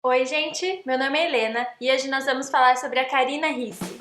Oi, gente! Meu nome é Helena e hoje nós vamos falar sobre a Karina Ricci.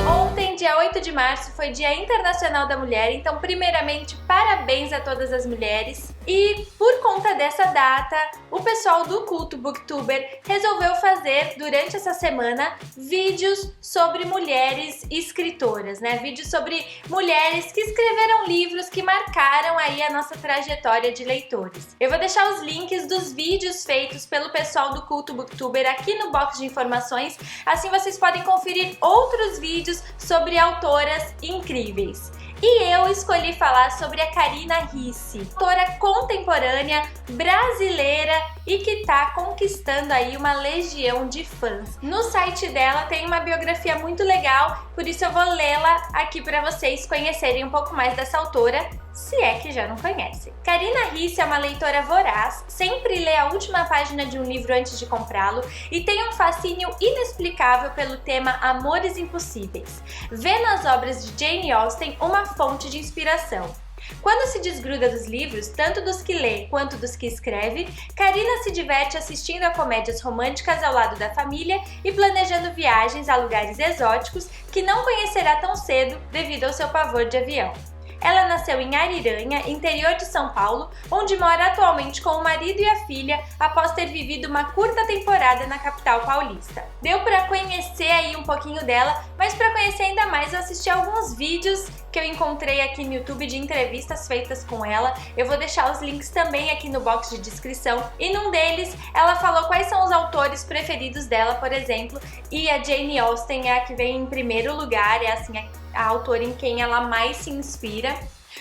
Ontem, dia 8 de março, foi Dia Internacional da Mulher, então primeiramente parabéns a todas as mulheres. E por conta dessa data, o pessoal do Culto Booktuber resolveu fazer, durante essa semana, vídeos sobre mulheres escritoras, né? Vídeos sobre mulheres que escreveram livros que marcaram aí a nossa trajetória de leitores. Eu vou deixar os links dos vídeos feitos pelo pessoal do Culto Booktuber aqui no box de informações, assim vocês podem conferir outros vídeos sobre autoras incríveis. E eu escolhi falar sobre a Karina Ricci, autora contemporânea brasileira e que está conquistando aí uma legião de fãs. No site dela tem uma biografia muito legal, por isso eu vou lê-la aqui para vocês conhecerem um pouco mais dessa autora, se é que já não conhecem. Karina Ricci é uma leitora voraz, sempre lê a última página de um livro antes de comprá-lo e tem um fascínio inexplicável pelo tema Amores Impossíveis. Vê nas obras de Jane Austen uma fonte de inspiração. Quando se desgruda dos livros, tanto dos que lê quanto dos que escreve, Karina se diverte assistindo a comédias românticas ao lado da família e planejando viagens a lugares exóticos que não conhecerá tão cedo devido ao seu pavor de avião. Ela nasceu em Ariranha, interior de São Paulo, onde mora atualmente com o marido e a filha após ter vivido uma curta temporada na capital paulista. Deu para conhecer aí um pouquinho dela, mas para conhecer ainda mais eu assisti alguns vídeos que eu encontrei aqui no YouTube de entrevistas feitas com ela. Eu vou deixar os links também aqui no box de descrição. E num deles, ela falou quais são os autores preferidos dela, por exemplo, e a Jane Austen é a que vem em primeiro lugar, é assim a autora em quem ela mais se inspira.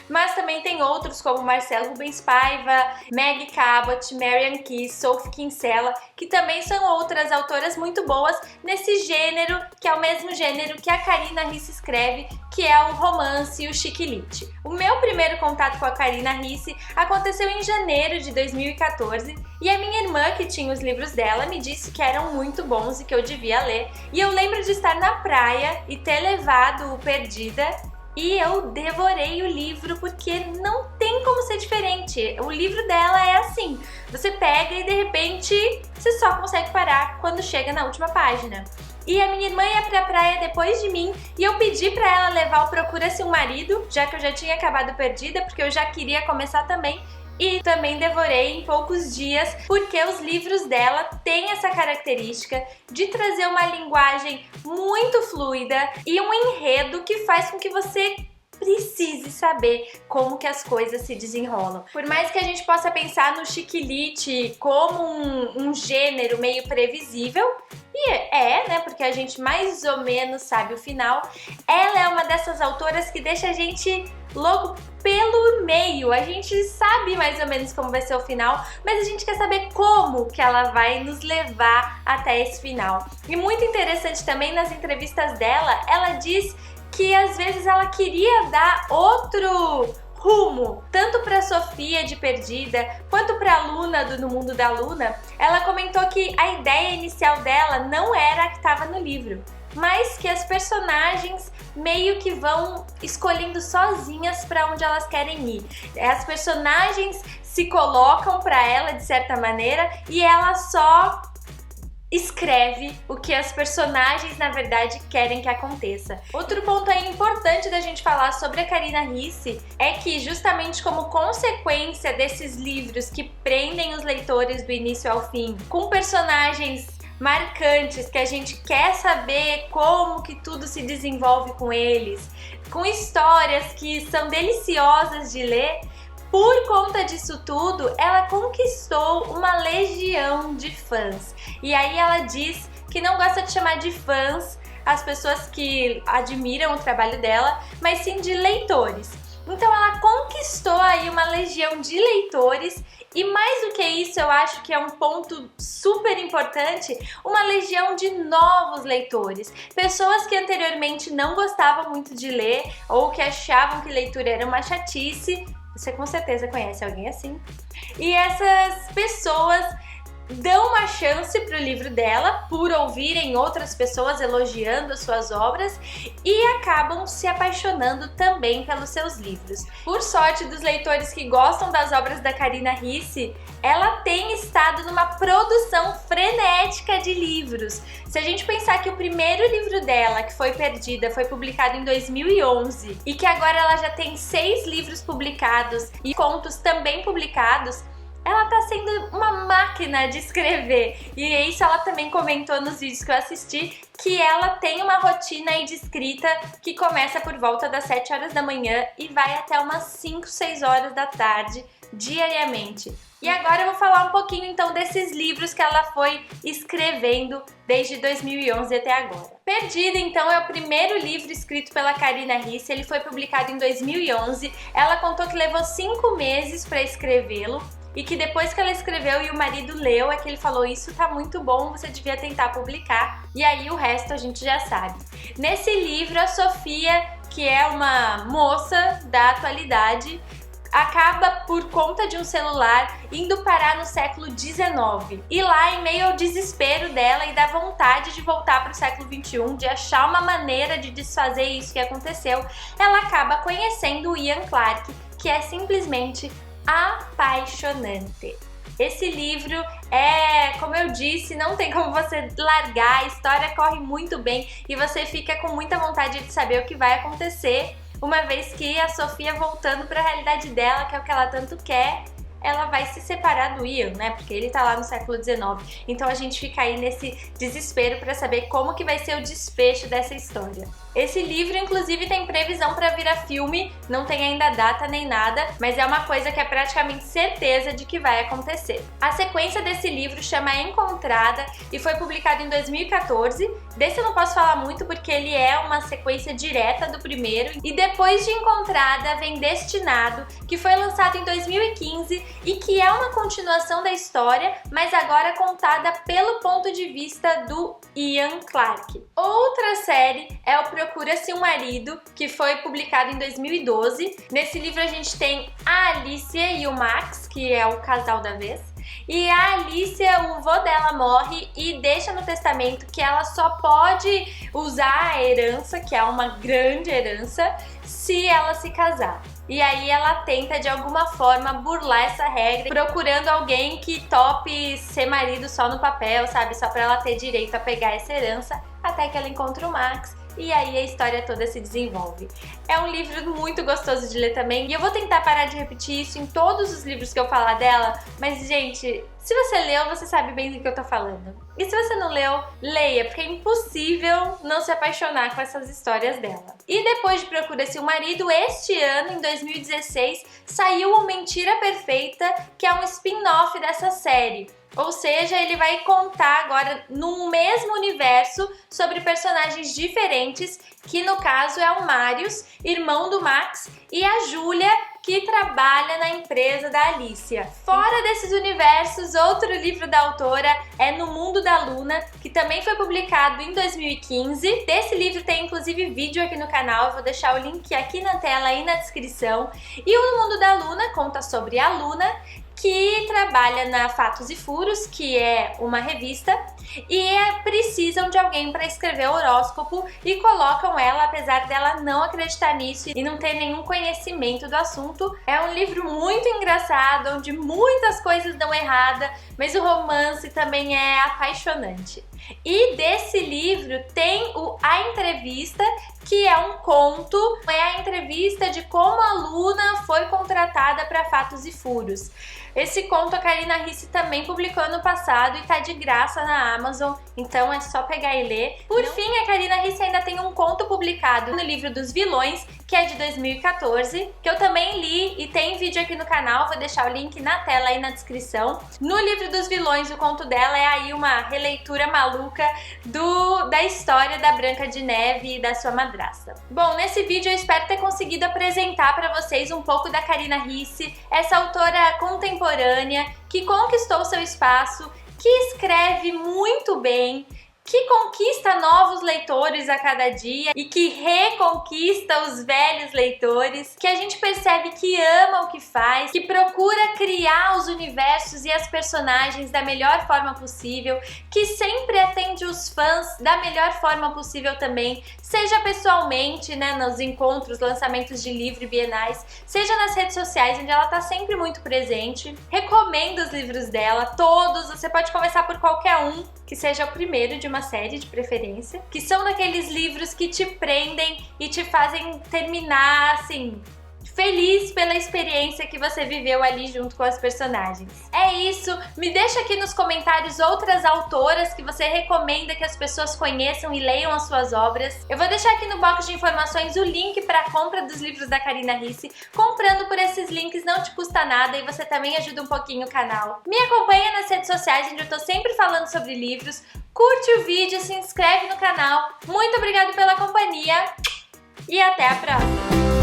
Mas também tem outros como Marcelo Rubens Paiva, Maggie Cabot, Marian Keyes, Sophie Kinsella, que também são outras autoras muito boas nesse gênero, que é o mesmo gênero que a Karina Ricci escreve, que é o romance e o chiquilite. O meu primeiro contato com a Karina Ricci aconteceu em janeiro de 2014 e a minha irmã, que tinha os livros dela, me disse que eram muito bons e que eu devia ler. E eu lembro de estar na praia e ter levado o Perdida, e eu devorei o livro porque não tem como ser diferente. O livro dela é assim, você pega e de repente você só consegue parar quando chega na última página. E a minha irmã ia pra praia depois de mim e eu pedi pra ela levar o Procura-se um Marido, já que eu já tinha acabado Perdida, porque eu já queria começar também. E também devorei em poucos dias, porque os livros dela têm essa característica de trazer uma linguagem muito fluida e um enredo que faz com que você precise saber como que as coisas se desenrolam. Por mais que a gente possa pensar no chiquilite como um gênero meio previsível, e né, porque a gente mais ou menos sabe o final, ela é uma dessas autoras que deixa a gente louco pelo meio. A gente sabe mais ou menos como vai ser o final, mas a gente quer saber como que ela vai nos levar até esse final. E muito interessante também, nas entrevistas dela, ela diz que às vezes ela queria dar outro rumo, tanto para Sofia de Perdida, quanto para a Luna do No Mundo da Luna. Ela comentou que a ideia inicial dela não era a que estava no livro, mas que as personagens meio que vão escolhendo sozinhas para onde elas querem ir. As personagens se colocam para ela de certa maneira e ela só escreve o que as personagens na verdade querem que aconteça. Outro ponto aí importante da gente falar sobre a Karina Ricci é que, justamente como consequência desses livros que prendem os leitores do início ao fim, com personagens marcantes que a gente quer saber como que tudo se desenvolve com eles, com histórias que são deliciosas de ler, por conta disso tudo, ela conquistou uma legião de fãs. E aí ela diz que não gosta de chamar de fãs as pessoas que admiram o trabalho dela, mas sim de leitores. Então ela conquistou aí uma legião de leitores e, mais do que isso, eu acho que é um ponto super importante, uma legião de novos leitores. Pessoas que anteriormente não gostavam muito de ler ou que achavam que leitura era uma chatice. Você com certeza conhece alguém assim. E essas pessoas dão uma chance para o livro dela por ouvirem outras pessoas elogiando suas obras e acabam se apaixonando também pelos seus livros. Por sorte dos leitores que gostam das obras da Carina Ricci, ela tem estado numa produção frenética de livros. Se a gente pensar que o primeiro livro dela, que foi Perdida, foi publicado em 2011 e que agora ela já tem 6 livros publicados e contos também publicados, ela tá sendo uma máquina de escrever. E isso ela também comentou nos vídeos que eu assisti, que ela tem uma rotina aí de escrita que começa por volta das 7 horas da manhã e vai até umas 5, 6 horas da tarde, diariamente. E agora eu vou falar um pouquinho então desses livros que ela foi escrevendo desde 2011 até agora. Perdida, então, é o primeiro livro escrito pela Carina Ricci, ele foi publicado em 2011. Ela contou que levou 5 meses para escrevê-lo e que depois que ela escreveu e o marido leu, é que ele falou: isso tá muito bom, você devia tentar publicar. E aí o resto a gente já sabe. Nesse livro, a Sofia, que é uma moça da atualidade, acaba, por conta de um celular, indo parar no século XIX. E lá, em meio ao desespero dela e da vontade de voltar para o século XXI, de achar uma maneira de desfazer isso que aconteceu, ela acaba conhecendo o Ian Clarke, que é simplesmente apaixonante. Esse livro como eu disse, não tem como você largar, a história corre muito bem e você fica com muita vontade de saber o que vai acontecer, uma vez que a Sofia, voltando para a realidade dela, que é o que ela tanto quer, ela vai se separar do Ian, né? Porque ele tá lá no século XIX. Então a gente fica aí nesse desespero para saber como que vai ser o desfecho dessa história. Esse livro, inclusive, tem previsão para virar filme, não tem ainda data nem nada, mas é uma coisa que é praticamente certeza de que vai acontecer. A sequência desse livro chama Encontrada e foi publicado em 2014. Desse eu não posso falar muito porque ele é uma sequência direta do primeiro. E depois de Encontrada vem Destinado, que foi lançado em 2015 e que é uma continuação da história, mas agora contada pelo ponto de vista do Ian Clarke. Outra série é o Procura-se um Marido, que foi publicado em 2012. Nesse livro a gente tem a Alicia e o Max, que é o casal da vez. E a Alicia, o vô dela morre e deixa no testamento que ela só pode usar a herança, que é uma grande herança, se ela se casar. E aí ela tenta de alguma forma burlar essa regra, procurando alguém que tope ser marido só no papel, sabe? Só pra ela ter direito a pegar essa herança, até que ela encontra o Max. E aí a história toda se desenvolve. É um livro muito gostoso de ler também, e eu vou tentar parar de repetir isso em todos os livros que eu falar dela, mas, gente, se você leu, você sabe bem do que eu tô falando. E se você não leu, leia, porque é impossível não se apaixonar com essas histórias dela. E depois de Procura-se um Marido, este ano, em 2016, saiu o Mentira Perfeita, que é um spin-off dessa série. Ou seja, ele vai contar agora no mesmo universo sobre personagens diferentes, que no caso é o Marius, irmão do Max, e a Júlia, que trabalha na empresa da Alicia. Fora desses universos, outro livro da autora é No Mundo da Luna, que também foi publicado em 2015. Desse livro tem inclusive vídeo aqui no canal, eu vou deixar o link aqui na tela e na descrição. E o No Mundo da Luna conta sobre a Luna, que trabalha na Fatos e Furos, que é uma revista, e precisam de alguém para escrever o horóscopo e colocam ela, apesar dela não acreditar nisso e não ter nenhum conhecimento do assunto. É um livro muito engraçado, onde muitas coisas dão errada, mas o romance também é apaixonante. E desse livro tem A Entrevista, que é um conto, é a entrevista de como a Luna foi contratada para Fatos e Furos. Esse conto a Carina Ricci também publicou ano passado e tá de graça na Amazon, então é só pegar e ler. Por fim, a Carina Ricci ainda tem um conto publicado no livro dos Vilões, que é de 2014, que eu também li e tem vídeo aqui no canal, vou deixar o link na tela aí na descrição. No livro dos Vilões, o conto dela é aí uma releitura maluca da história da Branca de Neve e da sua madrasta. Bom, nesse vídeo eu espero ter conseguido apresentar para vocês um pouco da Carina Ricci, essa autora contemporânea que conquistou seu espaço, que escreve muito bem, que conquista novos leitores a cada dia e que reconquista os velhos leitores, que a gente percebe que ama o que faz, que procura criar os universos e as personagens da melhor forma possível, que sempre atende os fãs da melhor forma possível também, seja pessoalmente, né, nos encontros, lançamentos de livro e bienais, seja nas redes sociais, onde ela tá sempre muito presente. Recomendo os livros dela, todos, você pode começar por qualquer um, que seja o primeiro de uma série de preferência, que são daqueles livros que te prendem e te fazem terminar, assim, feliz pela experiência que você viveu ali junto com as personagens. É isso, me deixa aqui nos comentários outras autoras que você recomenda que as pessoas conheçam e leiam as suas obras. Eu vou deixar aqui no box de informações o link para a compra dos livros da Carina Ricci. Comprando por esses links não te custa nada e você também ajuda um pouquinho o canal. Me acompanha nas redes sociais, onde eu tô sempre falando sobre livros. Curte o vídeo, se inscreve no canal. Muito obrigada pela companhia e até a próxima!